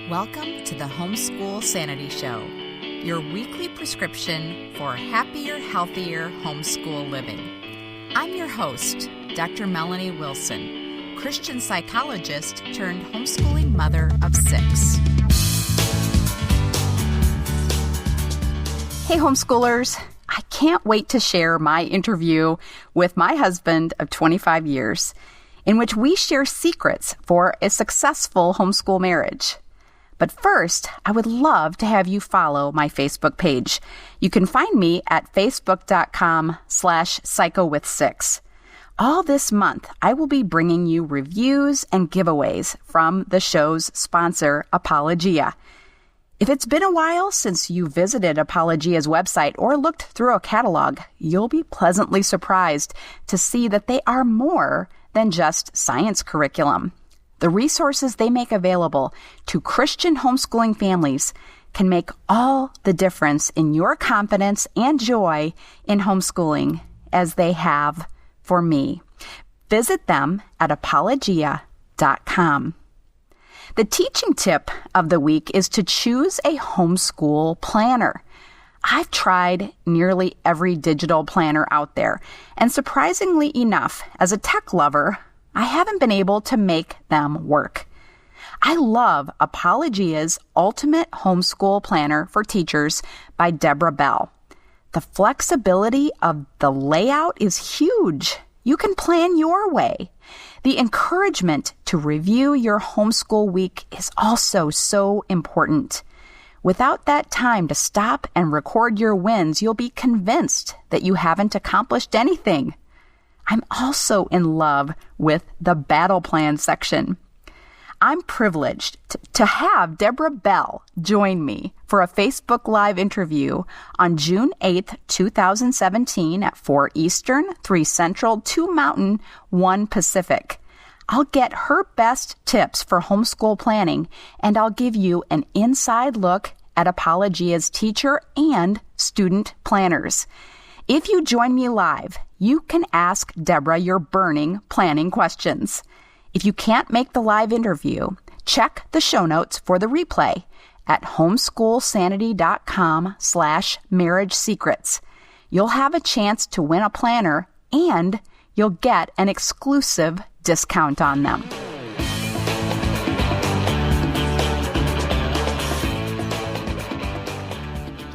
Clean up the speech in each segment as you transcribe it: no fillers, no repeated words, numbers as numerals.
Welcome to the Homeschool Sanity Show, your weekly prescription for happier, healthier homeschool living. I'm your host, Dr. Melanie Wilson, Christian psychologist turned homeschooling mother of 6. Hey, homeschoolers. I can't wait to share my interview with my husband of 25 years, in which we share secrets for a successful homeschool marriage. But first, I would love to have you follow my Facebook page. You can find me at facebook.com/psychowith6. All this month, I will be bringing you reviews and giveaways from the show's sponsor, Apologia. If it's been a while since you visited Apologia's website or looked through a catalog, you'll be pleasantly surprised to see that they are more than just science curriculum. The resources they make available to Christian homeschooling families can make all the difference in your confidence and joy in homeschooling as they have for me. Visit them at apologia.com. The teaching tip of the week is to choose a homeschool planner. I've tried nearly every digital planner out there, and surprisingly enough, as a tech lover, I haven't been able to make them work. I love Apologia's Ultimate Homeschool Planner for Teachers by Deborah Bell. The flexibility of the layout is huge. You can plan your way. The encouragement to review your homeschool week is also so important. Without that time to stop and record your wins, you'll be convinced that you haven't accomplished anything. I'm also in love with the battle plan section. I'm privileged to have Deborah Bell join me for a Facebook Live interview on June 8th, 2017 at 4 Eastern, 3 Central, 2 Mountain, 1 Pacific. I'll get her best tips for homeschool planning, and I'll give you an inside look at Apologia's teacher and student planners. If you join me live, you can ask Deborah your burning planning questions. If you can't make the live interview, check the show notes for the replay at homeschoolsanity.com/marriage secrets. You'll have a chance to win a planner, and you'll get an exclusive discount on them.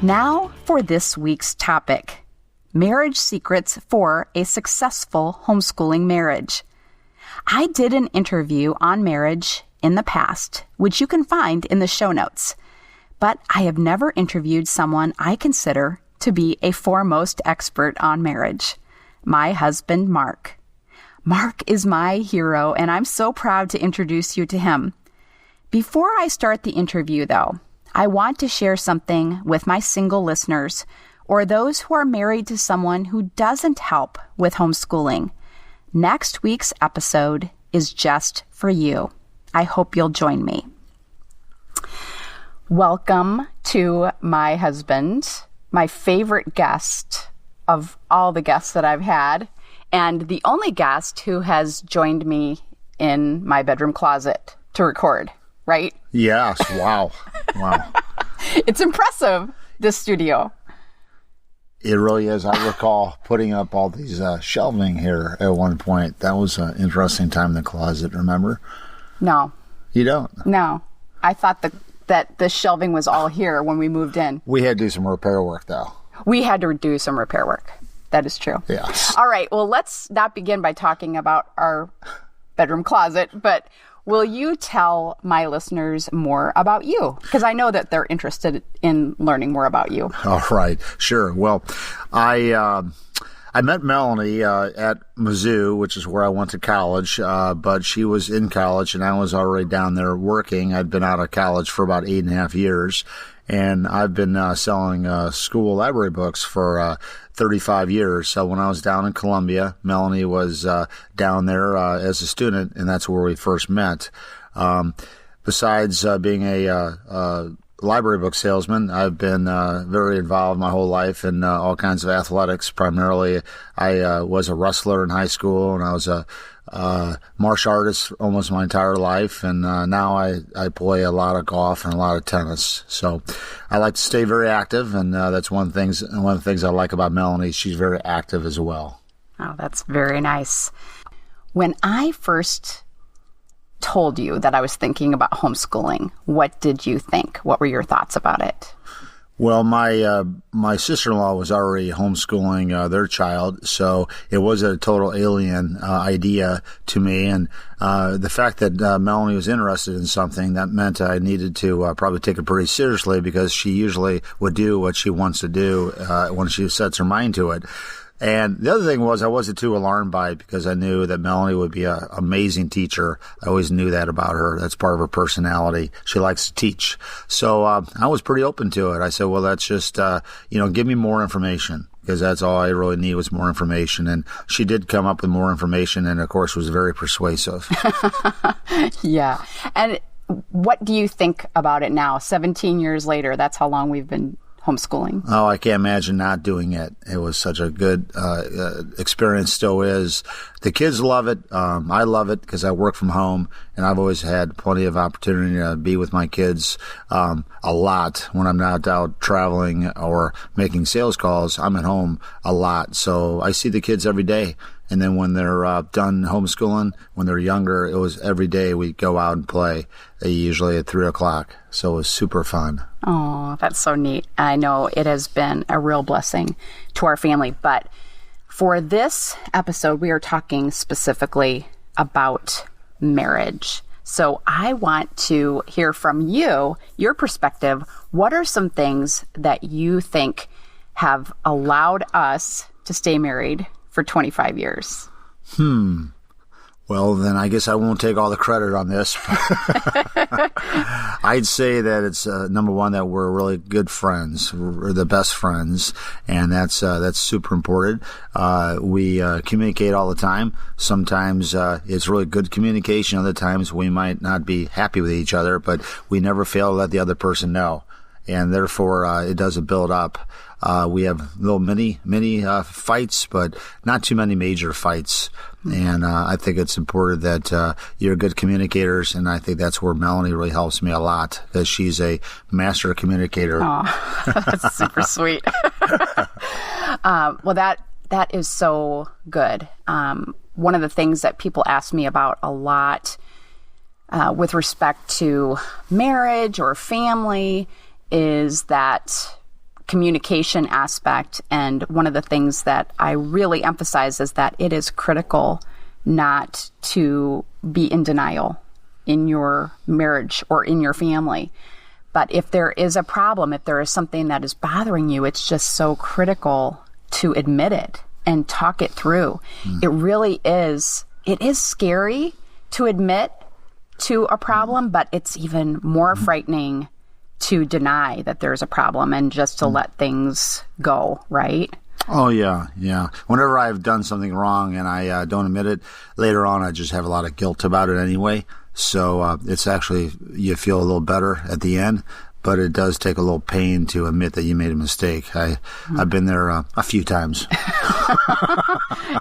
Now for this week's topic. Marriage secrets for a successful homeschooling marriage. I did an interview on marriage in the past, which you can find in the show notes, but I have never interviewed someone I consider to be a foremost expert on marriage, my husband, Mark. Mark is my hero, and I'm so proud to introduce you to him. Before I start the interview, though, I want to share something with my single listeners or those who are married to someone who doesn't help with homeschooling. Next week's episode is just for you. I hope you'll join me. Welcome to my husband, my favorite guest of all the guests that I've had, and the only guest who has joined me in my bedroom closet to record, right? Yes. Wow. Wow. It's impressive, this studio. It really is. I recall putting up all these shelving here at one point. That was an interesting time in the closet, remember? No. You don't? No. I thought that the shelving was all here when we moved in. We had to do some repair work, though. We had to do some repair work. That is true. Yes. All right. Well, let's not begin by talking about our bedroom closet, but will you tell my listeners more about you? Because I know that they're interested in learning more about you. All right. Sure. Well, I met Melanie at Mizzou, which is where I went to college, but she was in college and I was already down there working. I'd been out of college for about 8.5 years, and I've been selling school library books for 35 years. So when I was down in Columbia, Melanie was down there as a student, and that's where we first met. Besides being a library book salesman. I've been very involved my whole life in all kinds of athletics. Primarily, I was a wrestler in high school, and I was a martial artist almost my entire life. And now I play a lot of golf and a lot of tennis. So I like to stay very active, and that's one of the things I like about Melanie. She's very active as well. Oh, that's very nice. When I first told you that I was thinking about homeschooling, what did you think? What were your thoughts about it? Well, my sister-in-law was already homeschooling their child, so it was a total alien idea to me. And the fact that Melanie was interested in something, that meant I needed to probably take it pretty seriously, because she usually would do what she wants to do when she sets her mind to it. And the other thing was, I wasn't too alarmed by it, because I knew that Melanie would be an amazing teacher. I always knew that about her. That's part of her personality. She likes to teach. So I was pretty open to it. I said, well, that's just, give me more information, because that's all I really need was more information. And she did come up with more information, and, of course, was very persuasive. Yeah. And what do you think about it now? 17 years later, that's how long we've been homeschooling. Oh, I can't imagine not doing it. It was such a good experience, still is. The kids love it. I love it because I work from home, and I've always had plenty of opportunity to be with my kids a lot. When I'm not out traveling or making sales calls, I'm at home a lot. So I see the kids every day. And then when they're done homeschooling, when they're younger, it was every day we go out and play, usually at 3 o'clock. So it was super fun. Oh, that's so neat. I know it has been a real blessing to our family. But for this episode, we are talking specifically about marriage. So I want to hear from you, your perspective. What are some things that you think have allowed us to stay married for 25 years? Well, then I guess I won't take all the credit on this. I'd say that it's number one, that we're really good friends. We're the best friends, and that's super important. We communicate all the time. Sometimes it's really good communication. Other times we might not be happy with each other, but we never fail to let the other person know, and therefore it doesn't build up. We have little mini fights, but not too many major fights. And I think it's important that you're good communicators, and I think that's where Melanie really helps me a lot, because she's a master communicator. Oh, that's super sweet. Well, that is so good. One of the things that people ask me about a lot with respect to marriage or family is that communication aspect. And one of the things that I really emphasize is that it is critical not to be in denial in your marriage or in your family. But if there is a problem, if there is something that is bothering you, it's just so critical to admit it and talk it through. It really is. It is scary to admit to a problem, but it's even more frightening to deny that there's a problem and just to let things go, right? Oh, yeah. Whenever I've done something wrong and I don't admit it, later on I just have a lot of guilt about it anyway. So it's actually, you feel a little better at the end, but it does take a little pain to admit that you made a mistake. I've been there a few times.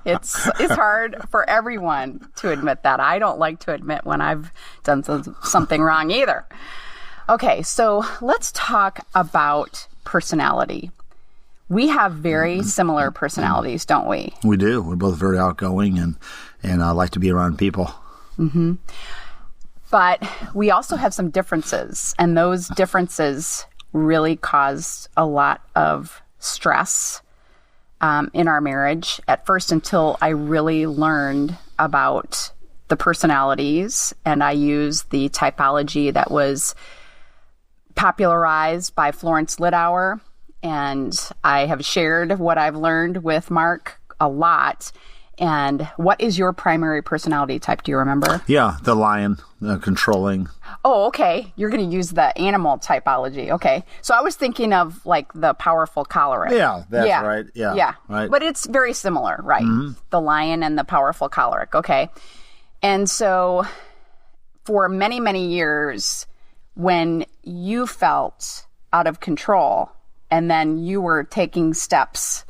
It's hard for everyone to admit that. I don't like to admit when I've done something wrong either. Okay, so let's talk about personality. We have very similar personalities, don't we? We do. We're both very outgoing and like to be around people. Mm-hmm. But we also have some differences, and those differences really caused a lot of stress in our marriage at first, until I really learned about the personalities, and I used the typology that was popularized by Florence Littauer, and I have shared what I've learned with Mark a lot. And what is your primary personality type? Do you remember? Yeah, the lion, controlling. Oh, okay. You're going to use the animal typology. Okay. So I was thinking of like the powerful choleric. Yeah, that's right. Yeah. Right. But it's very similar, right? Mm-hmm. The lion and the powerful choleric. Okay. And so for many, many years, when you felt out of control and then you were taking steps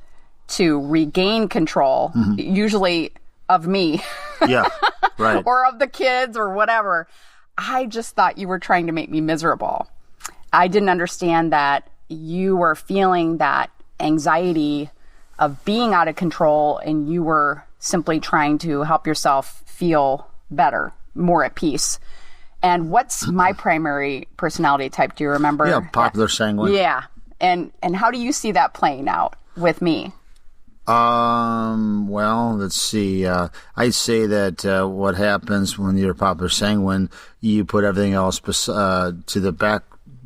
to regain control, usually of me. Yeah, right. Or of the kids or whatever. I just thought you were trying to make me miserable. I didn't understand that you were feeling that anxiety of being out of control and you were simply trying to help yourself feel better, more at peace. And what's my primary personality type? Do you remember? Yeah, popular sanguine. Yeah. And how do you see that playing out with me? Well, let's see. I'd say that what happens when you're popular sanguine, you put everything else to the back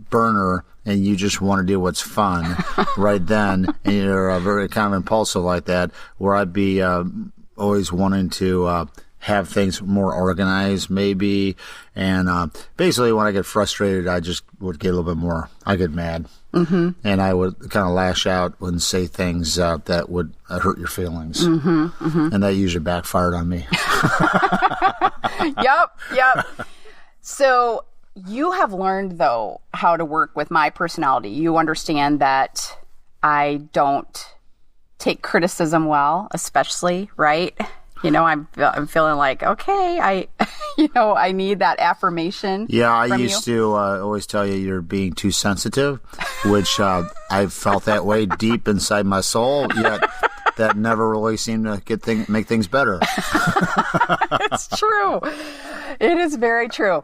burner and you just want to do what's fun right then. And you're very kind of impulsive like that, where I'd be always wanting to have things more organized, maybe. And basically, when I get frustrated, I just would get a little bit more. I get mad. And I would kind of lash out and say things that would hurt your feelings. And that usually backfired on me. Yep. So you have learned, though, how to work with my personality. You understand that I don't take criticism well, especially, right? I'm feeling like, okay, I need that affirmation. Yeah, I used to always tell you you're being too sensitive, which I felt that way deep inside my soul, yet that never really seemed to make things better. It's true. It is very true.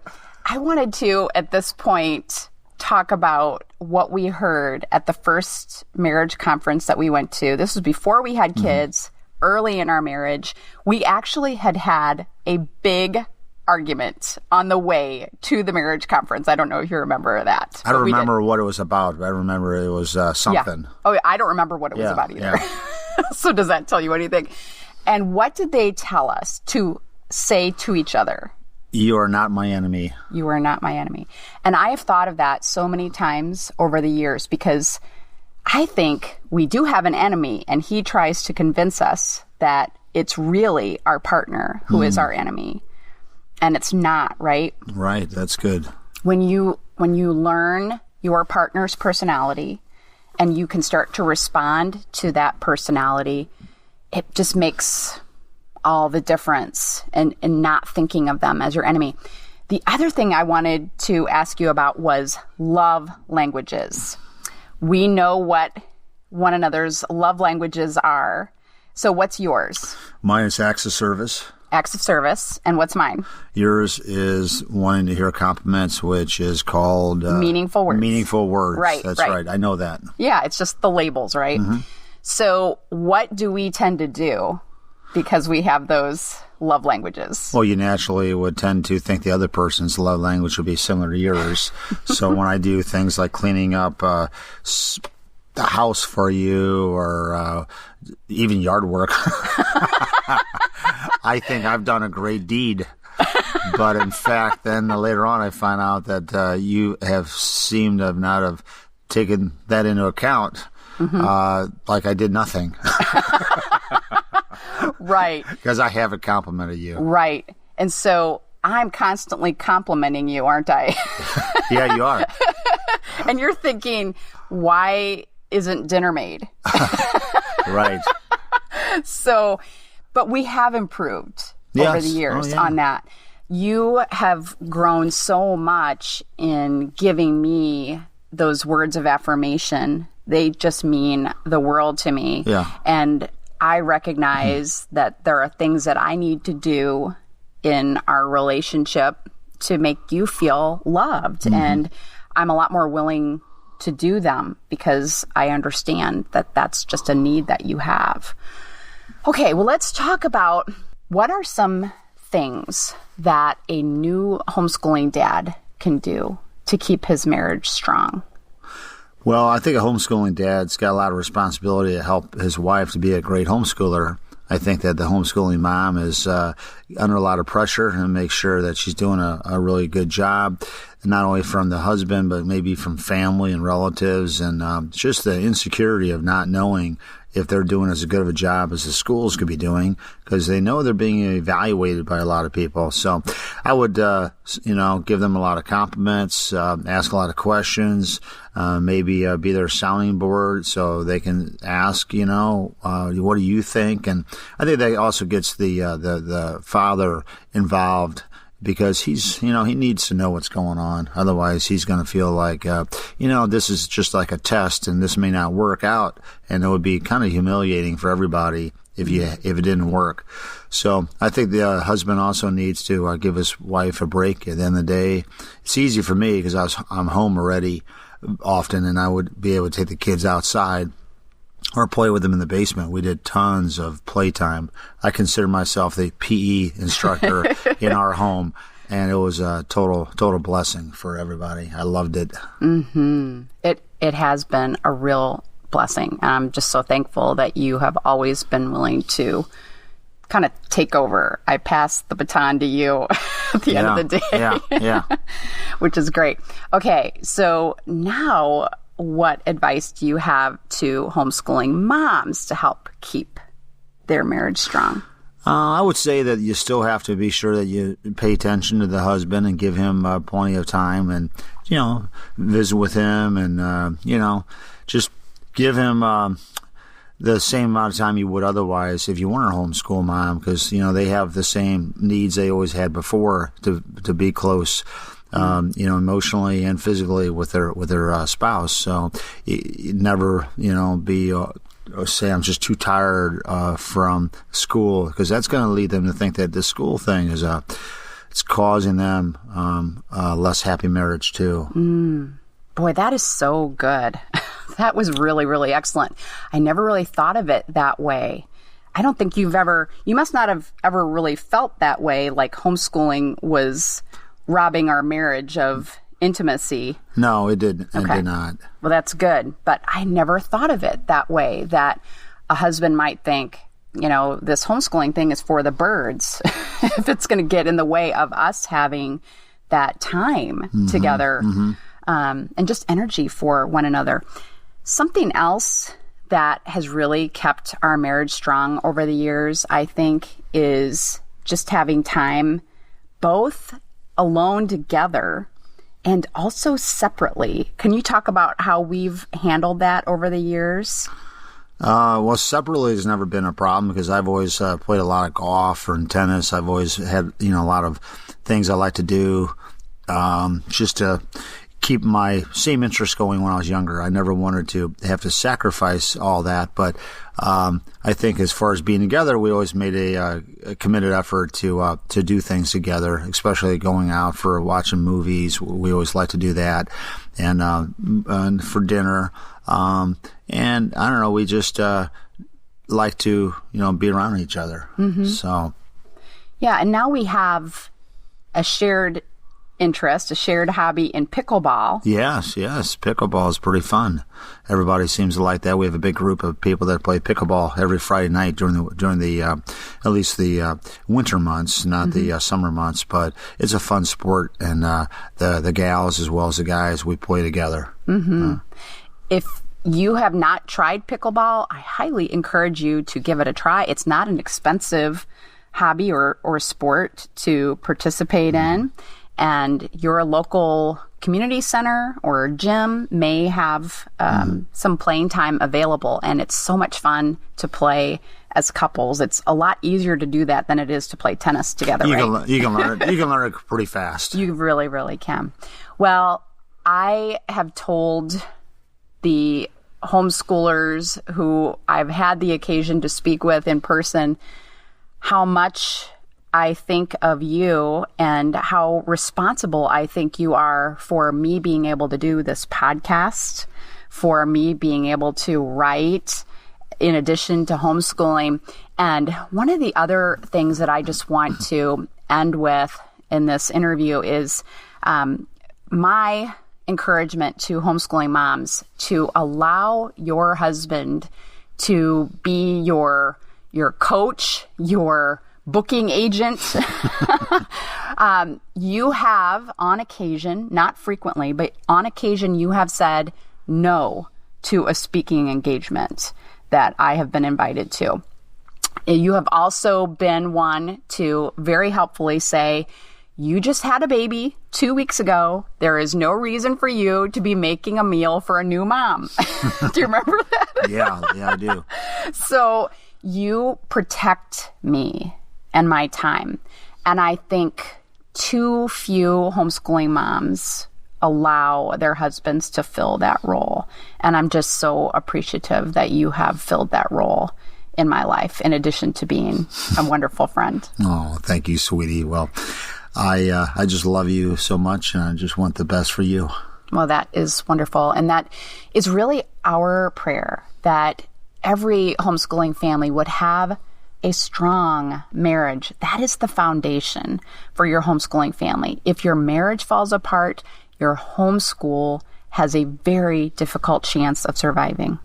I wanted to, at this point, talk about what we heard at the first marriage conference that we went to. This was before we had kids. Early in our marriage, we actually had a big argument on the way to the marriage conference. I don't know if you remember that. I don't remember what it was about, but I remember it was something. Yeah. Oh, I don't remember what it was about either. Yeah. So does that tell you anything? And what did they tell us to say to each other? You are not my enemy. You are not my enemy. And I have thought of that so many times over the years because I think we do have an enemy, and he tries to convince us that it's really our partner who is our enemy. And it's not, right? Right. That's good. When you learn your partner's personality and you can start to respond to that personality, it just makes all the difference in not thinking of them as your enemy. The other thing I wanted to ask you about was love languages. We know what one another's love languages are. So what's yours? Mine is acts of service. Acts of service. And what's mine? Yours is wanting to hear compliments, which is called... meaningful words. Meaningful words. Right. That's right. I know that. Yeah, it's just the labels, right? So what do we tend to do because we have those love languages? Well, you naturally would tend to think the other person's love language would be similar to yours. So when I do things like cleaning up the house for you or even yard work, I think I've done a great deed. But in fact, then later on I find out that you have seemed to not have taken that into account, like I did nothing. Right. Because I haven't complimented you. Right. And so I'm constantly complimenting you, aren't I? Yeah, you are. And you're thinking, why isn't dinner made? Right. So, but we have improved over the years on that. You have grown so much in giving me those words of affirmation. They just mean the world to me. Yeah. And I recognize that there are things that I need to do in our relationship to make you feel loved. And I'm a lot more willing to do them because I understand that that's just a need that you have. Okay, well, let's talk about what are some things that a new homeschooling dad can do to keep his marriage strong. Well, I think a homeschooling dad's got a lot of responsibility to help his wife to be a great homeschooler. I think that the homeschooling mom is under a lot of pressure and make sure that she's doing a really good job. not only from the husband, but maybe from family and relatives, and just the insecurity of not knowing if they're doing as good of a job as the schools could be doing, because they know they're being evaluated by a lot of people. So I would, give them a lot of compliments, ask a lot of questions, maybe be their sounding board so they can ask, what do you think? And I think that also gets the father involved, because he needs to know what's going on. Otherwise, he's going to feel like, this is just like a test and this may not work out. And it would be kind of humiliating for everybody if it didn't work. So I think the husband also needs to give his wife a break at the end of the day. It's easy for me because I'm home already often, and I would be able to take the kids outside or play with them in the basement. We did tons of playtime. I consider myself the PE instructor in our home, and it was a total blessing for everybody. I loved it. Mm-hmm. It has been a real blessing. And I'm just so thankful that you have always been willing to kind of take over. I pass the baton to you at the end of the day. Yeah. Which is great. Okay, so now, what advice do you have to homeschooling moms to help keep their marriage strong? I would say that you still have to be sure that you pay attention to the husband and give him plenty of time, and visit with him, and just give him the same amount of time you would otherwise if you weren't a homeschool mom, because they have the same needs they always had before to be close. Emotionally and physically with their spouse. So you never, be say I'm just too tired from school, because that's going to lead them to think that the school thing is it's causing them a less happy marriage too. Boy, that is so good. That was really, really excellent. I never really thought of it that way. I don't think you must not have ever really felt that way, like homeschooling was robbing our marriage of intimacy. No, it didn't. Okay. It did not. Well, that's good. But I never thought of it that way, that a husband might think, this homeschooling thing is for the birds. If it's going to get in the way of us having that time together, and just energy for one another. Something else that has really kept our marriage strong over the years, I think, is just having time both alone together and also separately. Can you talk about how we've handled that over the years? Well, separately has never been a problem, because I've always played a lot of golf or tennis. I've always had, a lot of things I like to do just to keep my same interests going when I was younger. I never wanted to have to sacrifice all that, but I think as far as being together, we always made a committed effort to do things together, especially going out for watching movies. We always like to do that, and for dinner. And I don't know, we just like to be around each other. So yeah, and now we have a shared interest, a shared hobby in pickleball. Yes. Pickleball is pretty fun. Everybody seems to like that. We have a big group of people that play pickleball every Friday night during the at least the winter months, not the summer months. But it's a fun sport, and the gals as well as the guys, we play together. If you have not tried pickleball, I highly encourage you to give it a try. It's not an expensive hobby or sport to participate in. And your local community center or gym may have some playing time available, and it's so much fun to play as couples. It's a lot easier to do that than it is to play tennis together. You can learn it. You can learn it pretty fast. You really, really can. Well, I have told the homeschoolers who I've had the occasion to speak with in person how much I think of you and how responsible I think you are for me being able to do this podcast, for me being able to write in addition to homeschooling. And one of the other things that I just want to end with in this interview is my encouragement to homeschooling moms to allow your husband to be your coach, your booking agent. You have, on occasion, not frequently, but on occasion, you have said no to a speaking engagement that I have been invited to. You have also been one to very helpfully say, you just had a baby 2 weeks ago. There is no reason for you to be making a meal for a new mom. Do you remember that? Yeah, I do. So you protect me and my time. And I think too few homeschooling moms allow their husbands to fill that role. And I'm just so appreciative that you have filled that role in my life, in addition to being a wonderful friend. Oh, thank you, sweetie. Well, I just love you so much, and I just want the best for you. Well, that is wonderful. And that is really our prayer, that every homeschooling family would have a strong marriage. That is the foundation for your homeschooling family. If your marriage falls apart, your homeschool has a very difficult chance of surviving.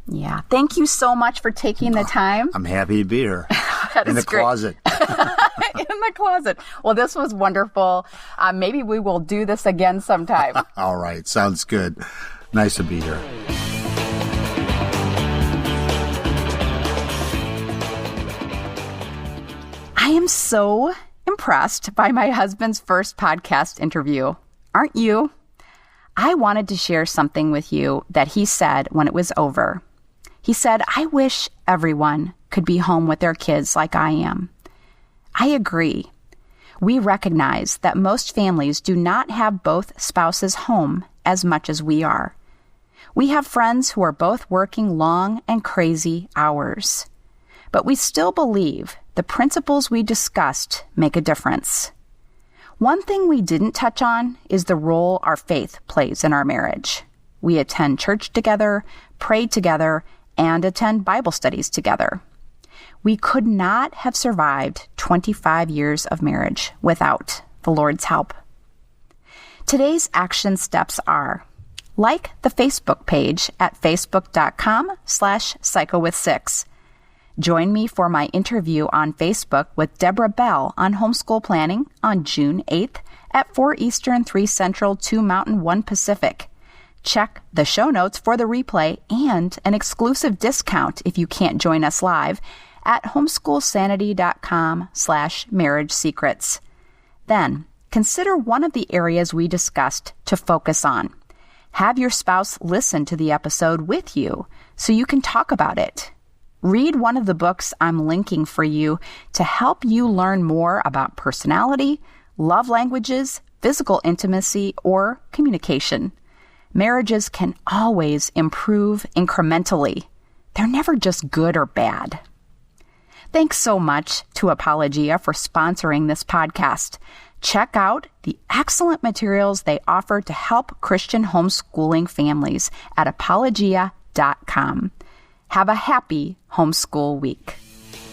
Yeah. Thank you so much for taking the time. I'm happy to be here. That in is the great. closet. In the closet. Well, this was wonderful. Maybe we will do this again sometime. All right. Sounds good. Nice to be here. I am so impressed by my husband's first podcast interview. Aren't you? I wanted to share something with you that he said when it was over. He said, I wish everyone could be home with their kids like I am. I agree. We recognize that most families do not have both spouses home as much as we are. We have friends who are both working long and crazy hours. But we still believe the principles we discussed make a difference. One thing we didn't touch on is the role our faith plays in our marriage. We attend church together, pray together, and attend Bible studies together. We could not have survived 25 years of marriage without the Lord's help. Today's action steps are: like the Facebook page at facebook.com/psychowith6. Join me for my interview on Facebook with Deborah Bell on homeschool planning on June 8th at 4 Eastern, 3 Central, 2 Mountain, 1 Pacific. Check the show notes for the replay and an exclusive discount if you can't join us live at homeschoolsanity.com/marriage secrets. Then consider one of the areas we discussed to focus on. Have your spouse listen to the episode with you so you can talk about it. Read one of the books I'm linking for you to help you learn more about personality, love languages, physical intimacy, or communication. Marriages can always improve incrementally. They're never just good or bad. Thanks so much to Apologia for sponsoring this podcast. Check out the excellent materials they offer to help Christian homeschooling families at apologia.com. Have a happy homeschool week.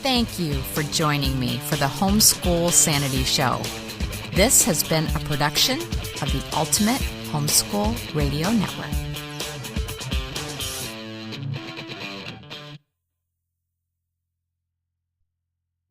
Thank you for joining me for the Homeschool Sanity Show. This has been a production of the Ultimate Homeschool Radio Network.